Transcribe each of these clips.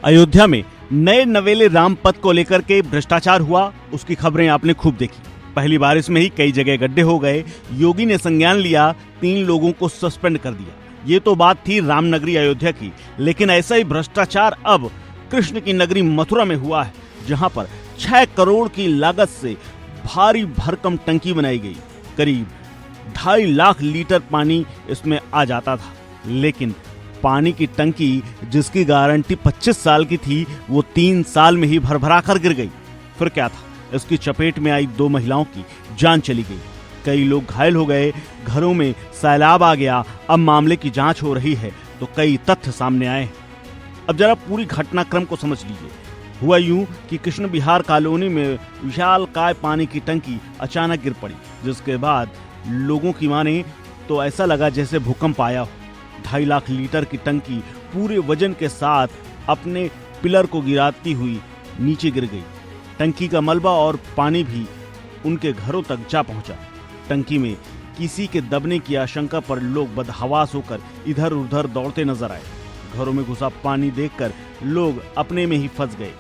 अयोध्या में नए नवेले रामपथ को लेकर के भ्रष्टाचार हुआ, उसकी खबरें आपने खूब देखी। पहली बारिश में ही कई जगह गड्ढे हो गए। योगी ने संज्ञान लिया, 3 लोगों को सस्पेंड कर दिया। ये तो बात थी रामनगरी अयोध्या की, लेकिन ऐसा ही भ्रष्टाचार अब कृष्ण की नगरी मथुरा में हुआ है, जहां पर 6 करोड़ की लागत से भारी भरकम टंकी बनाई गई। करीब 2.5 लाख लीटर पानी इसमें आ जाता था, लेकिन पानी की टंकी जिसकी गारंटी 25 साल की थी, वो 3 साल में ही भरभरा कर गिर गई। फिर क्या था, इसकी चपेट में आई 2 महिलाओं की जान चली गई, कई लोग घायल हो गए, घरों में सैलाब आ गया। अब मामले की जांच हो रही है तो कई तथ्य सामने आए। अब जरा पूरी घटनाक्रम को समझ लीजिए। हुआ यूं कि कृष्ण विहार कॉलोनी में विशालकाय पानी की टंकी अचानक गिर पड़ी, जिसके बाद लोगों की माने तो ऐसा लगा जैसे भूकंप आया हो। 2.5 लाख लीटर की टंकी पूरे वजन के साथ अपने पिलर को गिराती हुई नीचे गिर गई। टंकी का मलबा और पानी भी उनके घरों तक जा पहुंचा। टंकी में किसी के दबने की आशंका पर लोग बदहवास होकर इधर उधर दौड़ते नजर आए। घरों में घुसा पानी देखकर लोग अपने में ही फंस गए।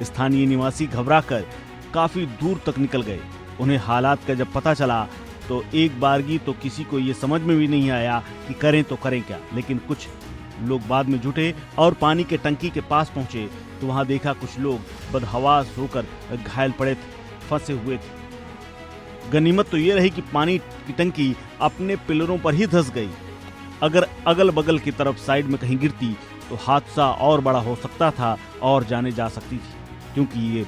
स्थानीय निवासी घबराकर काफी दूर तक निकल गए। उन्हें हालात का जब पता चला तो एक बारगी तो किसी को ये समझ में भी नहीं आया कि करें तो करें क्या। लेकिन कुछ लोग बाद में जुटे और पानी के टंकी के पास पहुंचे तो वहां देखा कुछ लोग बदहवास होकर घायल पड़े थे, फंसे हुए थे। गनीमत तो ये रही कि पानी की टंकी अपने पिलरों पर ही धंस गई। अगर अगल बगल की तरफ साइड में कहीं गिरती तो हादसा और बड़ा हो सकता था और जाने जा सकती थी, क्योंकि ये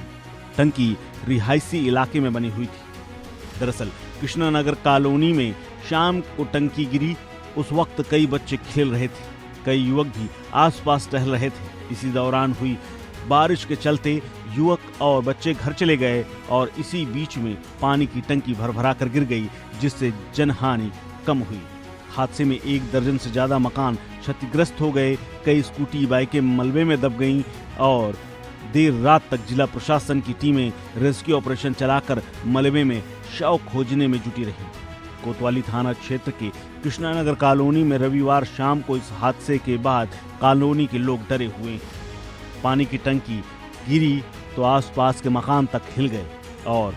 टंकी रिहायशी इलाके में बनी हुई थी। दरअसल कृष्णानगर कॉलोनी में शाम को टंकी गिरी। उस वक्त कई बच्चे खेल रहे थे, कई युवक भी आसपास टहल रहे थे। इसी दौरान हुई बारिश के चलते युवक और बच्चे घर चले गए और इसी बीच में पानी की टंकी भरभरा कर गिर गई, जिससे जनहानि कम हुई। हादसे में 1 दर्जन से ज्यादा मकान क्षतिग्रस्त हो गए, कई स्कूटी बाइकें मलबे में दब गईं और देर रात तक जिला प्रशासन की टीमें रेस्क्यू ऑपरेशन चलाकर मलबे में शव खोजने में जुटी रही। कोतवाली थाना क्षेत्र के कृष्णानगर कॉलोनी में रविवार शाम को इस हादसे के बाद कॉलोनी के लोग डरे हुए। पानी की टंकी गिरी तो आसपास के मकान तक हिल गए और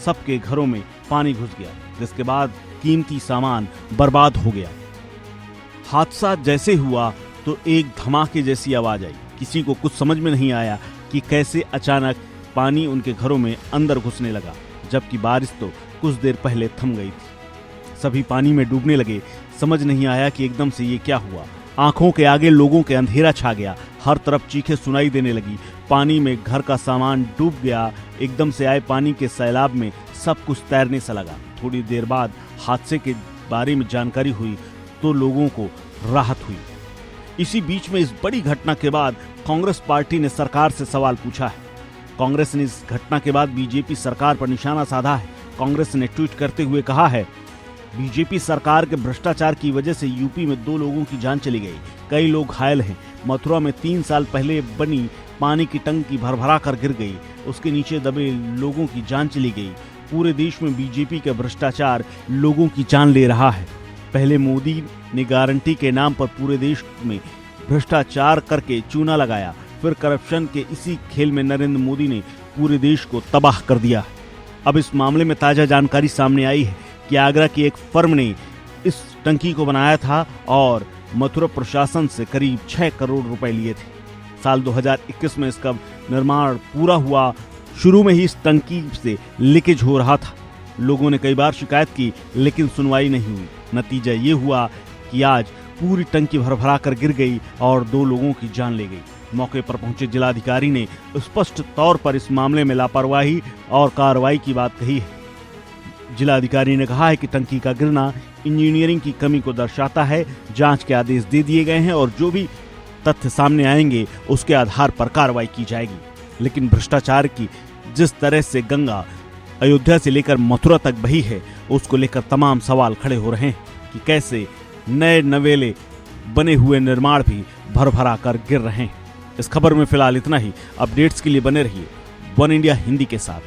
सबके घरों में पानी घुस गया, जिसके बाद कीमती सामान बर्बाद हो गया। हादसा जैसे हुआ तो एक धमाके जैसी आवाज आई। किसी को कुछ समझ में नहीं आया कि कैसे अचानक पानी उनके घरों में अंदर घुसने लगा, जबकि बारिश तो कुछ देर पहले थम गई थी। सभी पानी में डूबने लगे। समझ नहीं आया कि एकदम से ये क्या हुआ। आंखों के आगे लोगों के अंधेरा छा गया, हर तरफ चीखें सुनाई देने लगी। पानी में घर का सामान डूब गया। एकदम से आए पानी के सैलाब में सब कुछ तैरने सा लगा। थोड़ी देर बाद हादसे के बारे में जानकारी हुई तो लोगों को राहत हुई। इसी बीच में इस बड़ी घटना के बाद कांग्रेस पार्टी ने सरकार से सवाल पूछा है। कांग्रेस ने इस घटना के बाद बीजेपी सरकार पर निशाना साधा है। कांग्रेस ने ट्वीट करते हुए कहा है, बीजेपी सरकार के भ्रष्टाचार की वजह से यूपी में 2 लोगों की जान चली गई, कई लोग घायल हैं। मथुरा में 3 साल पहले बनी पानी की टंकी भरभरा कर गिर गई, उसके नीचे दबे लोगों की जान चली गई। पूरे देश में बीजेपी का भ्रष्टाचार लोगों की जान ले रहा है। पहले मोदी ने गारंटी के नाम पर पूरे देश में भ्रष्टाचार करके चूना लगाया, फिर करप्शन के इसी खेल में नरेंद्र मोदी ने पूरे देश को तबाह कर दिया। अब इस मामले में ताजा जानकारी सामने आई है कि आगरा की एक फर्म ने इस टंकी को बनाया था और मथुरा प्रशासन से करीब 6 करोड़ रुपए लिए थे। साल 2021 में इसका निर्माण पूरा हुआ। शुरू में ही इस टंकी से लीकेज हो रहा था। लोगों ने कई बार शिकायत की, लेकिन सुनवाई नहीं हुई। नतीजा ये हुआ कि आज पूरी टंकी भरभरा कर गिर गई और 2 लोगों की जान ले गई। मौके पर पहुंचे जिलाधिकारी ने स्पष्ट तौर पर इस मामले में लापरवाही और कार्रवाई की बात कही है। जिलाधिकारी ने कहा है कि टंकी का गिरना इंजीनियरिंग की कमी को दर्शाता है। जांच के आदेश दे दिए गए हैं और जो भी तथ्य सामने आएंगे उसके आधार पर कार्रवाई की जाएगी। लेकिन भ्रष्टाचार की जिस तरह से गंगा अयोध्या से लेकर मथुरा तक बही है, उसको लेकर तमाम सवाल खड़े हो रहे हैं कि कैसे नए नवेले बने हुए निर्माण भी भरभरा कर गिर रहे हैं। इस खबर में फिलहाल इतना ही। अपडेट्स के लिए बने रहिए वन इंडिया हिंदी के साथ।